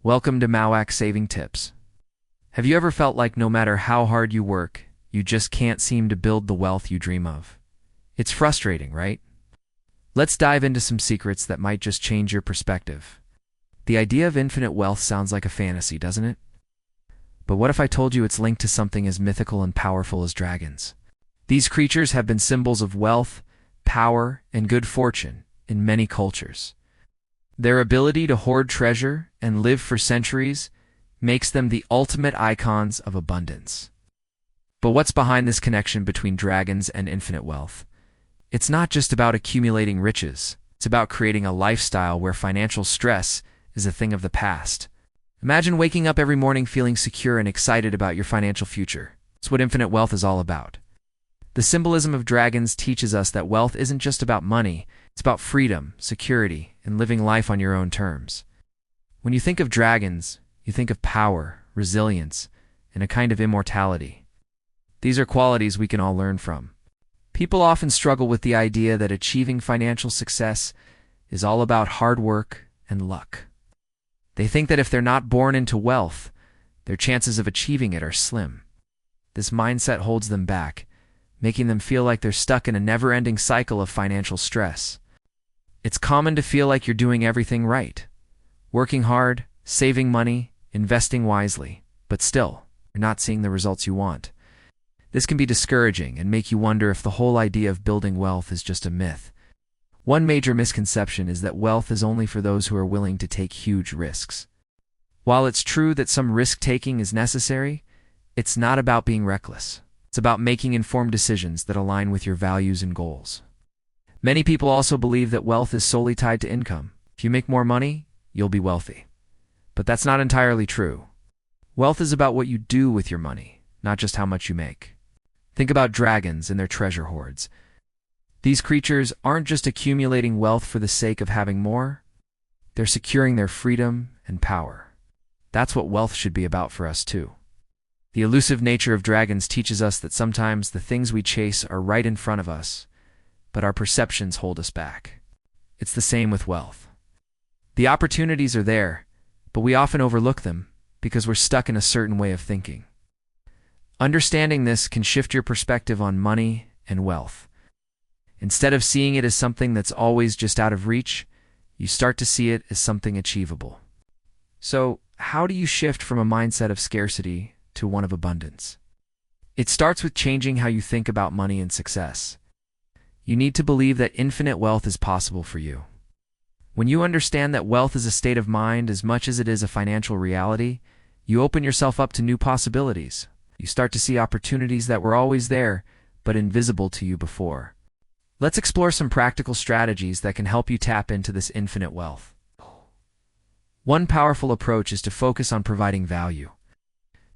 Welcome to Mauuak Saving Tips. Have you ever felt like no matter how hard you work, you just can't seem to build the wealth you dream of? It's frustrating, right? Let's dive into some secrets that might just change your perspective. The idea of infinite wealth sounds like a fantasy, doesn't it? But what if I told you it's linked to something as mythical and powerful as dragons? These creatures have been symbols of wealth, power, and good fortune in many cultures. Their ability to hoard treasure and live for centuries makes them the ultimate icons of abundance. But what's behind this connection between dragons and infinite wealth? It's not just about accumulating riches. It's about creating a lifestyle where financial stress is a thing of the past. Imagine waking up every morning feeling secure and excited about your financial future. It's what infinite wealth is all about. The symbolism of dragons teaches us that wealth isn't just about money. It's about freedom, security, and living life on your own terms. When you think of dragons, you think of power, resilience, and a kind of immortality. These are qualities we can all learn from. People often struggle with the idea that achieving financial success is all about hard work and luck. They think that if they're not born into wealth, their chances of achieving it are slim. This mindset holds them back, making them feel like they're stuck in a never-ending cycle of financial stress. It's common to feel like you're doing everything right, working hard, saving money, investing wisely, but still, you're not seeing the results you want. This can be discouraging and make you wonder if the whole idea of building wealth is just a myth. One major misconception is that wealth is only for those who are willing to take huge risks. While it's true that some risk-taking is necessary, it's not about being reckless. It's about making informed decisions that align with your values and goals. Many people also believe that wealth is solely tied to income. If you make more money, you'll be wealthy. But that's not entirely true. Wealth is about what you do with your money, not just how much you make. Think about dragons and their treasure hoards. These creatures aren't just accumulating wealth for the sake of having more. They're securing their freedom and power. That's what wealth should be about for us too. The elusive nature of dragons teaches us that sometimes the things we chase are right in front of us, but our perceptions hold us back. It's the same with wealth. The opportunities are there, but we often overlook them because we're stuck in a certain way of thinking. Understanding this can shift your perspective on money and wealth. Instead of seeing it as something that's always just out of reach, you start to see it as something achievable. So, how do you shift from a mindset of scarcity to one of abundance? It starts with changing how you think about money and success. You need to believe that infinite wealth is possible for you. When you understand that wealth is a state of mind as much as it is a financial reality, you open yourself up to new possibilities. You start to see opportunities that were always there, but invisible to you before. Let's explore some practical strategies that can help you tap into this infinite wealth. One powerful approach is to focus on providing value.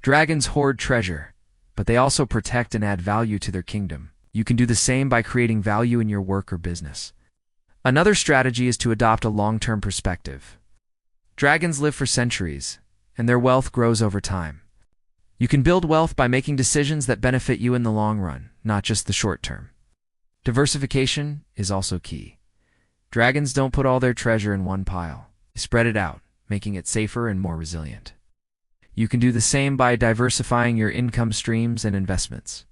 Dragons hoard treasure, but they also protect and add value to their kingdom. You can do the same by creating value in your work or business. Another strategy is to adopt a long-term perspective. Dragons live for centuries, and their wealth grows over time. You can build wealth by making decisions that benefit you in the long run, not just the short term. Diversification is also key. Dragons don't put all their treasure in one pile. They spread it out, making it safer and more resilient. You can do the same by diversifying your income streams and investments.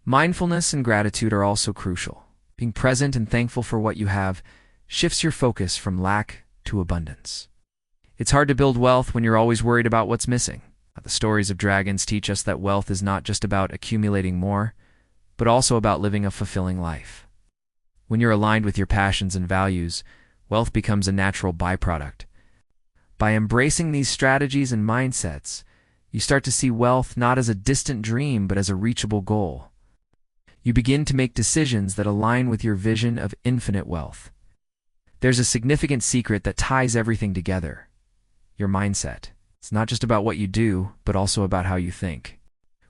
Mindfulness and gratitude are also crucial. Being present and thankful for what you have shifts your focus from lack to abundance. It's hard to build wealth when you're always worried about what's missing. The stories of dragons teach us that wealth is not just about accumulating more, but also about living a fulfilling life. When you're aligned with your passions and values, wealth becomes a natural byproduct. By embracing these strategies and mindsets, you start to see wealth not as a distant dream, but as a reachable goal. You begin to make decisions that align with your vision of infinite wealth. There's a significant secret that ties everything together: your mindset. It's not just about what you do, but also about how you think.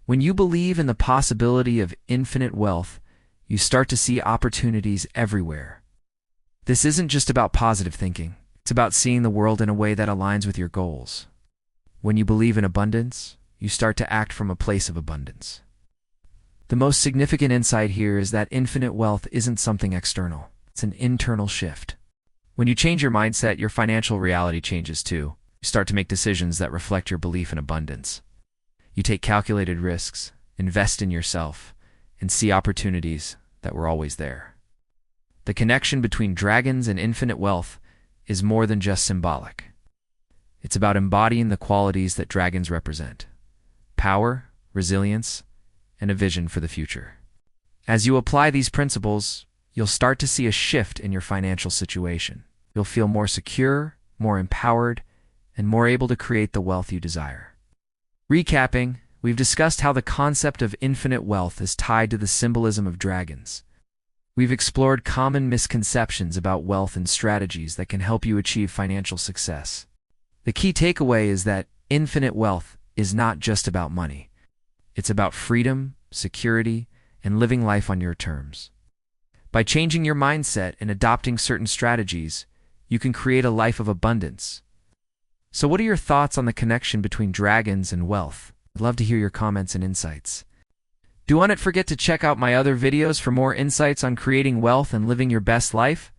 When you believe in the possibility of infinite wealth, you start to see opportunities everywhere. This isn't just about positive thinking. It's about seeing the world in a way that aligns with your goals. When you believe in abundance, you start to act from a place of abundance. The most significant insight here is that infinite wealth isn't something external. It's an internal shift. When you change your mindset, your financial reality changes too. You start to make decisions that reflect your belief in abundance. You take calculated risks, invest in yourself, and see opportunities that were always there. The connection between dragons and infinite wealth is more than just symbolic. It's about embodying the qualities that dragons represent: power, resilience, and a vision for the future. As you apply these principles, you'll start to see a shift in your financial situation. You'll feel more secure, more empowered, and more able to create the wealth you desire. Recapping, we've discussed how the concept of infinite wealth is tied to the symbolism of dragons. We've explored common misconceptions about wealth and strategies that can help you achieve financial success. The key takeaway is that infinite wealth is not just about money. It's about freedom, security, and living life on your terms. By changing your mindset and adopting certain strategies, you can create a life of abundance. So what are your thoughts on the connection between dragons and wealth? I'd love to hear your comments and insights. Do not forget to check out my other videos for more insights on creating wealth and living your best life.